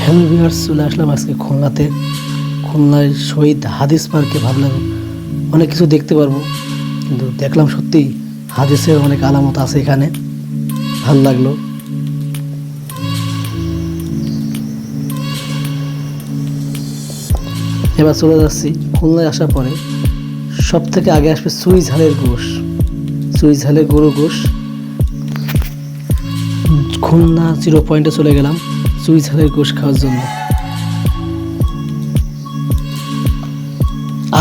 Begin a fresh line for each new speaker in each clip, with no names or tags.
Hello viewers, চলে আসলাম আজকে খুলনাতে। খুলনায় শহীদ হাদিস পার্কে ভাবলাম অনেক কিছু দেখতে পারবো, কিন্তু দেখলাম সত্যি হাদিসের অনেক আলামত আছে এখানে। ভাল লাগলো। এবার চলে যাচ্ছি। খুলনায় আসার পরে সব থেকে আগে আসবে সুই ঝালের গোশ, সুই ঝালের গরু গোশ। খুলনা 0 পয়েন্টে চলে গেলাম সুই ঝালের গোশ খাওয়ার জন্য।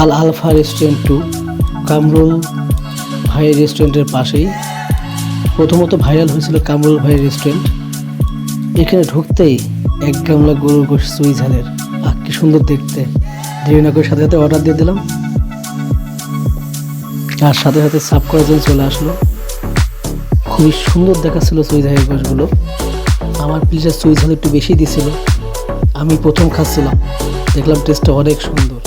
আল আলফা রেস্টুরেন্ট 2, কামরুল ভাই রেস্টুরেন্টের পাশেই। প্রথমত ভাইরাল হয়েছিল কামরুল ভাই রেস্টুরেন্ট। এখানে ঢুকতেই এক গামলা গরুর গোশ সুই ঝালের, কি সুন্দর দেখতে। দেরি না করে সাথে সাথে অর্ডার দিয়ে দিলাম, আর সাথে সাথে সার্ভ করার জন্য চলে আসলো। খুবই সুন্দর দেখাচ্ছিল সুই ঝালের গোশগুলো। আমার প্লেটে সুই ঝাল একটু বেশি দিছিল। আমি প্রথম খাচ্ছিলাম, দেখলাম টেস্টটা অনেক সুন্দর।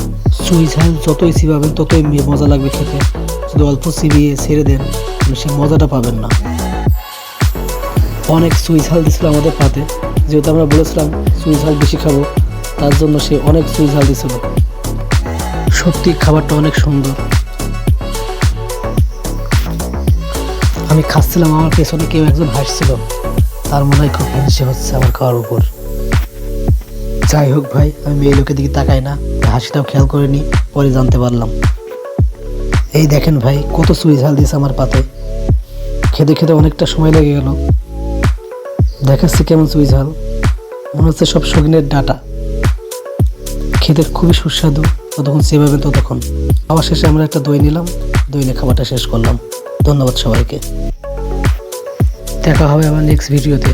সুই ঝাল যতই চিবাবেন ততই মজা লাগবে খেতে। যদি অল্প চিবিয়ে ছেড়ে দেন সে মজাটা পাবেন না। অনেক সুই ঝাল দিছিল আমাদের পাতে, যেহেতু আমরা বলেছিলাম সুই ঝাল বেশি খাবো, তার জন্য সে অনেক সুই ঝাল দিছিল। সত্যি খাবারটা অনেক সুন্দর। আমি খাচ্ছিলাম, আমার পেছনে কেউ একজন হাসছিল, তার মনে হয় খুব হিংসে হচ্ছে আমার খাওয়ার উপর। যাই হোক ভাই, আমি মেয়ে লোকের দিকে তাকাই না, হাসিটাও খেয়াল করিনি, পরে জানতে পারলাম। এই দেখেন ভাই, কত সুই ঝাল দিয়েছে আমার পাতে। খেতে খেতে অনেকটা সময় লেগে গেল। দেখাচ্ছি কেমন সুই ঝাল, মনে হচ্ছে সব সগিনের ডাটা। খেতে খুবই সুস্বাদু, যতক্ষণ চেবাবেন ততক্ষণ। খাওয়া শেষে আমরা একটা দই নিলাম, দই নিয়ে খাবারটা শেষ করলাম। ধন্যবাদ সবাইকে। দেখা হবে আবার নেক্সট ভিডিওতে।